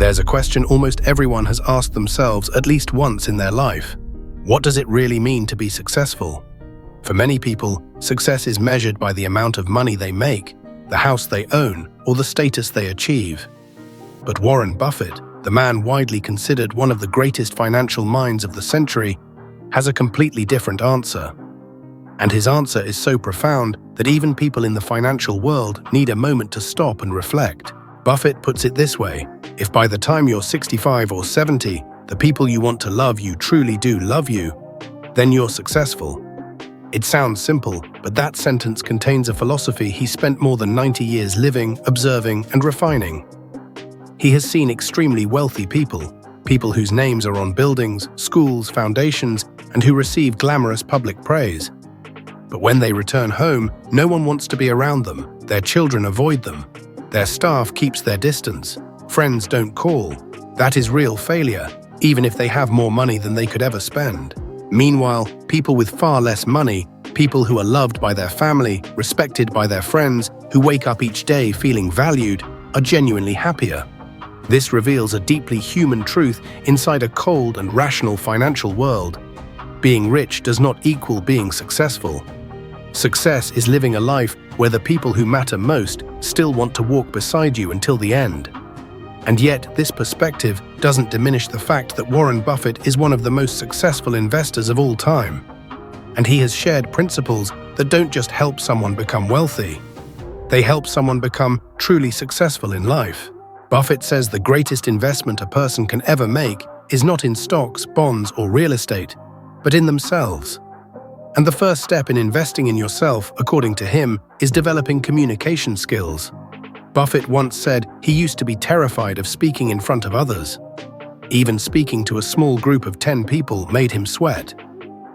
There's a question almost everyone has asked themselves at least once in their life. What does it really mean to be successful? For many people, success is measured by the amount of money they make, the house they own, or the status they achieve. But Warren Buffett, the man widely considered one of the greatest financial minds of the century, has a completely different answer. And his answer is so profound that even people in the financial world need a moment to stop and reflect. Buffett puts it this way: if by the time you're 65 or 70, the people you want to love you truly do love you, then you're successful. It sounds simple, but that sentence contains a philosophy he spent more than 90 years living, observing, and refining. He has seen extremely wealthy people whose names are on buildings, schools, foundations, and who receive glamorous public praise. But when they return home, no one wants to be around them, their children avoid them, their staff keeps their distance, friends don't call. That is real failure, even if they have more money than they could ever spend. Meanwhile, people with far less money, people who are loved by their family, respected by their friends, who wake up each day feeling valued, are genuinely happier. This reveals a deeply human truth inside a cold and rational financial world. Being rich does not equal being successful. Success is living a life where the people who matter most still want to walk beside you until the end. And yet, this perspective doesn't diminish the fact that Warren Buffett is one of the most successful investors of all time. And he has shared principles that don't just help someone become wealthy. They help someone become truly successful in life. Buffett says the greatest investment a person can ever make is not in stocks, bonds, or real estate, but in themselves. And the first step in investing in yourself, according to him, is developing communication skills. Buffett once said he used to be terrified of speaking in front of others. Even speaking to a small group of 10 people made him sweat.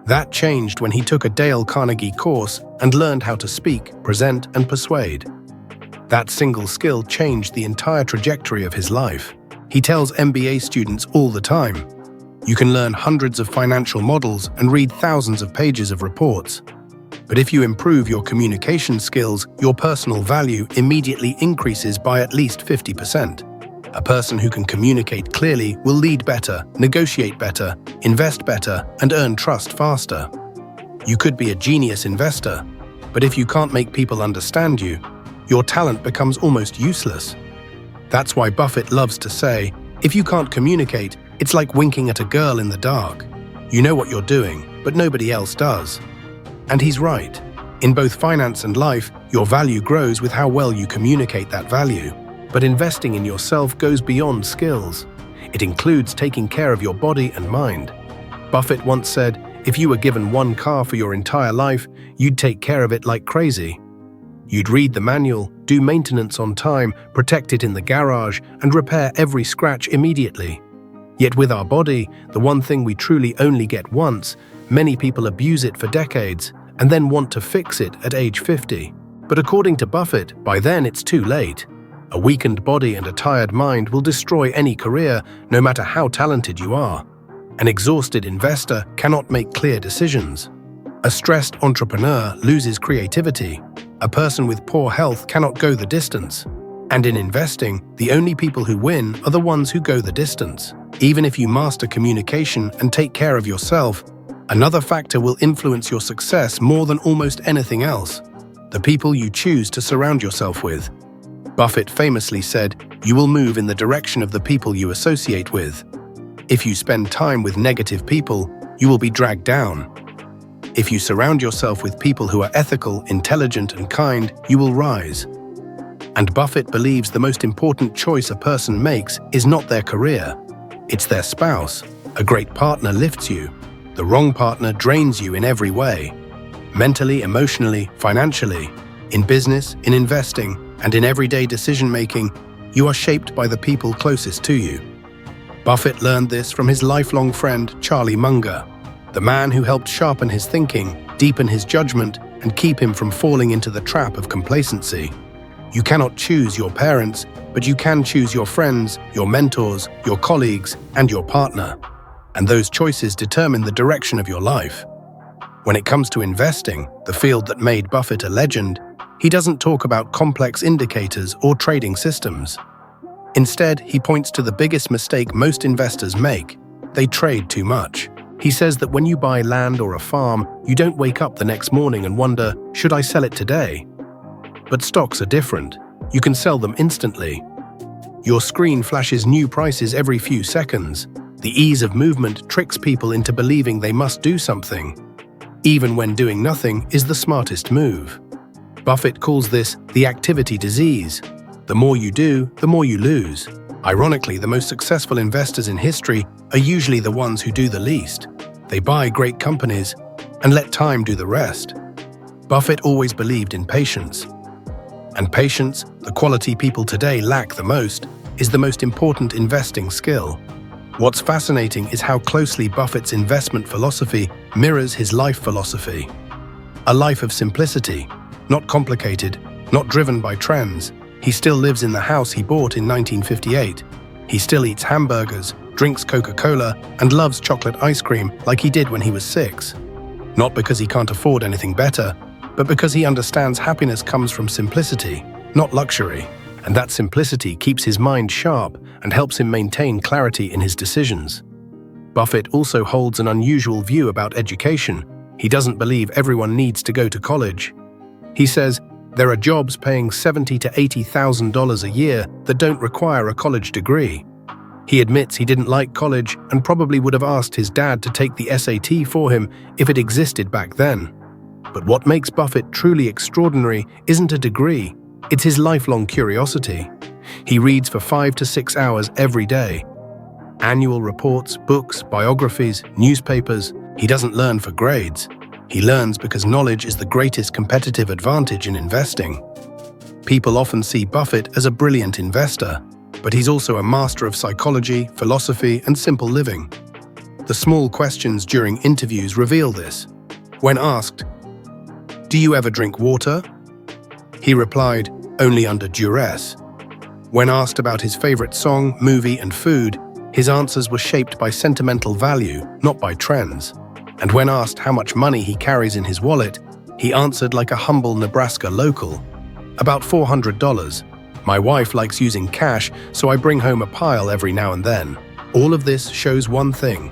That changed when he took a Dale Carnegie course and learned how to speak, present, and persuade. That single skill changed the entire trajectory of his life. He tells MBA students all the time, you can learn hundreds of financial models and read thousands of pages of reports. But if you improve your communication skills, your personal value immediately increases by at least 50%. A person who can communicate clearly will lead better, negotiate better, invest better, and earn trust faster. You could be a genius investor, but if you can't make people understand you, your talent becomes almost useless. That's why Buffett loves to say, if you can't communicate, it's like winking at a girl in the dark. You know what you're doing, but nobody else does. And he's right. In both finance and life, your value grows with how well you communicate that value. But investing in yourself goes beyond skills. It includes taking care of your body and mind. Buffett once said, if you were given one car for your entire life, you'd take care of it like crazy. You'd read the manual, do maintenance on time, protect it in the garage, and repair every scratch immediately. Yet with our body, the one thing we truly only get once, many people abuse it for decades and then want to fix it at age 50. But according to Buffett, by then it's too late. A weakened body and a tired mind will destroy any career, no matter how talented you are. An exhausted investor cannot make clear decisions. A stressed entrepreneur loses creativity. A person with poor health cannot go the distance. And in investing, the only people who win are the ones who go the distance. Even if you master communication and take care of yourself, another factor will influence your success more than almost anything else: the people you choose to surround yourself with. Buffett famously said, you will move in the direction of the people you associate with. If you spend time with negative people, you will be dragged down. If you surround yourself with people who are ethical, intelligent, and kind, you will rise. And Buffett believes the most important choice a person makes is not their career. It's their spouse. A great partner lifts you. The wrong partner drains you in every way. Mentally, emotionally, financially. In business, in investing, and in everyday decision-making, you are shaped by the people closest to you. Buffett learned this from his lifelong friend, Charlie Munger, the man who helped sharpen his thinking, deepen his judgment, and keep him from falling into the trap of complacency. You cannot choose your parents, but you can choose your friends, your mentors, your colleagues, and your partner. And those choices determine the direction of your life. When it comes to investing, the field that made Buffett a legend, he doesn't talk about complex indicators or trading systems. Instead, he points to the biggest mistake most investors make. They trade too much. He says that when you buy land or a farm, you don't wake up the next morning and wonder, should I sell it today? But stocks are different. You can sell them instantly. Your screen flashes new prices every few seconds. The ease of movement tricks people into believing they must do something, even when doing nothing is the smartest move. Buffett calls this the activity disease. The more you do, the more you lose. Ironically, the most successful investors in history are usually the ones who do the least. They buy great companies and let time do the rest. Buffett always believed in patience. And patience, the quality people today lack the most, is the most important investing skill. What's fascinating is how closely Buffett's investment philosophy mirrors his life philosophy. A life of simplicity, not complicated, not driven by trends. He still lives in the house he bought in 1958. He still eats hamburgers, drinks Coca-Cola, and loves chocolate ice cream like he did when he was 6. Not because he can't afford anything better, but because he understands happiness comes from simplicity, not luxury. And that simplicity keeps his mind sharp and helps him maintain clarity in his decisions. Buffett also holds an unusual view about education. He doesn't believe everyone needs to go to college. He says, there are jobs paying $70,000 to $80,000 a year that don't require a college degree. He admits he didn't like college and probably would have asked his dad to take the SAT for him if it existed back then. But what makes Buffett truly extraordinary isn't a degree, it's his lifelong curiosity. He reads for 5 to 6 hours every day. Annual reports, books, biographies, newspapers. He doesn't learn for grades. He learns because knowledge is the greatest competitive advantage in investing. People often see Buffett as a brilliant investor, but he's also a master of psychology, philosophy, and simple living. The small questions during interviews reveal this. When asked, "Do you ever drink water?" he replied, "Only under duress." When asked about his favorite song, movie, and food, his answers were shaped by sentimental value, not by trends. And when asked how much money he carries in his wallet, he answered like a humble Nebraska local. "About $400. My wife likes using cash, so I bring home a pile every now and then." All of this shows one thing.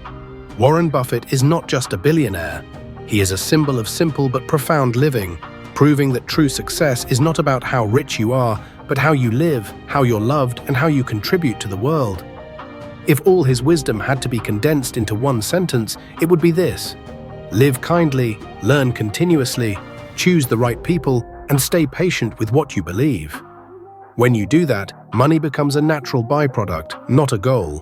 Warren Buffett is not just a billionaire. He is a symbol of simple but profound living, proving that true success is not about how rich you are, but how you live, how you're loved, and how you contribute to the world. If all his wisdom had to be condensed into one sentence, it would be this: live kindly, learn continuously, choose the right people, and stay patient with what you believe. When you do that, money becomes a natural byproduct, not a goal.